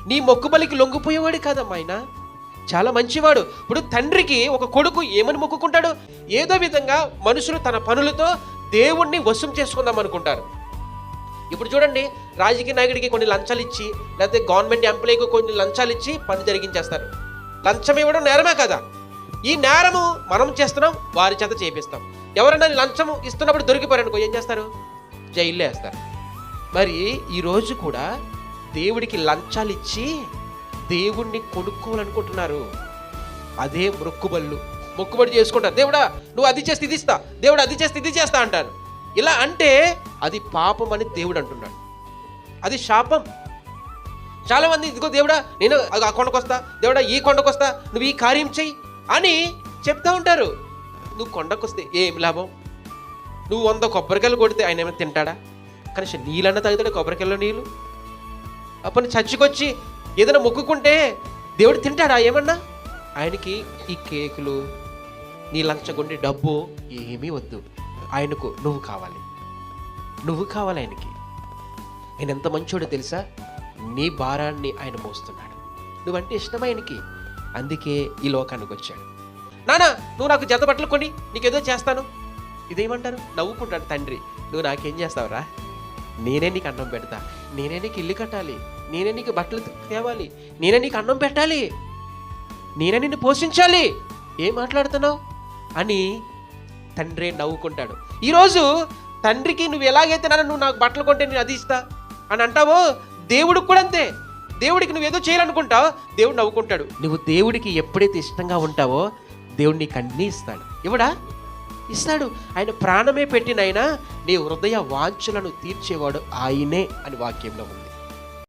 నీ మొక్కుబలికి లొంగిపోయేవాడు కాదమ్మా ఆయన, చాలా మంచివాడు. ఇప్పుడు తండ్రికి ఒక కొడుకు ఏమని మొక్కుకుంటాడు? ఏదో విధంగా మనుషులు తన పనులతో దేవుణ్ణి వశం చేసుకుందాం అనుకుంటారు. ఇప్పుడు చూడండి, రాజకీయ నాయకుడికి కొన్ని లంచాలు ఇచ్చి, లేకపోతే గవర్నమెంట్ ఎంప్లాయీకి కొన్ని లంచాలు ఇచ్చి పని జరిగించేస్తారు. లంచం ఇవ్వడం నేరమే కదా? ఈ నేరము మనం చేస్తున్నాం, వారి చేత చేపిస్తాం. ఎవరైనా లంచం ఇస్తున్నప్పుడు దొరికిపోయారనుకో ఏం చేస్తారు? జైల్లో వేస్తారు. మరి ఈరోజు కూడా దేవుడికి లంచాలు ఇచ్చి దేవుణ్ణి కొనుక్కోవాలనుకుంటున్నారు. అదే మొక్కుబడి చేసుకుంటారు. దేవుడా నువ్వు అది చేస్తే ఇది ఇస్తా, దేవుడు అది చేస్తే ఇది చేస్తా అంటారు. ఇలా అంటే అది పాపం అని దేవుడు అంటున్నాడు, అది శాపం. చాలామంది ఇదిగో దేవుడా నేను ఆ కొండకొస్తా, దేవుడా ఈ కొండకొస్తా, నువ్వు ఈ కార్యం చెయ్యి అని చెప్తా ఉంటారు. నువ్వు కొండకొస్తే ఏం లాభం? నువ్వు 100 కొబ్బరికాయలు కొడితే ఆయన ఏమైనా తింటాడా? కనీసం నీళ్ళన్నా తాగుతాడు, కొబ్బరికాయలో నీళ్ళు. అప్పుడు చచ్చికొచ్చి ఏదైనా మొక్కుకుంటే దేవుడు తింటాడా ఏమన్నా? ఆయనకి ఈ కేకులు, నీ లంచగొండి డబ్బు ఏమీ వద్దు. ఆయనకు నువ్వు కావాలి ఆయనకి. ఆయన ఎంత మంచోడో తెలుసా? నీ భారాన్ని ఆయన మోస్తున్నాడు. నువ్వంటే ఇష్టం ఆయనకి, అందుకే ఈ లోకానికి వచ్చాడు. నానా నువ్వు నాకు జత బట్టలు కొని నీకేదో చేస్తాను, ఇదేమంటారు? నవ్వుకుంటాడు తండ్రి. నువ్వు నాకేం చేస్తావురా? నేనే నీకు అన్నం పెడతా, నేనే నీకు ఇల్లు కట్టాలి, నేనే నీకు బట్టలు తేవాలి, నేనే నీకు అన్నం పెట్టాలి, నేనే నిన్ను పోషించాలి, ఏం మాట్లాడుతున్నావు అని తండ్రి నవ్వుకుంటాడు. ఈరోజు తండ్రికి నువ్వు ఎలాగైతే నువ్వు నాకు బట్టలు కొంటే నేను అది ఇస్తా అని అంటావో, దేవుడికి కూడా అంతే. దేవుడికి నువ్వు ఏదో చేయాలనుకుంటావు, దేవుడు నవ్వుకుంటాడు. నువ్వు దేవుడికి ఎప్పుడైతే ఇష్టంగా ఉంటావో దేవుడు నీకు అన్నీ ఇస్తాడు. ఇస్తాడు. ఆయన ప్రాణమే పెట్టినైనా నీ హృదయ వాంఛలను తీర్చేవాడు ఆయనే అని వాక్యంలో ఉంది.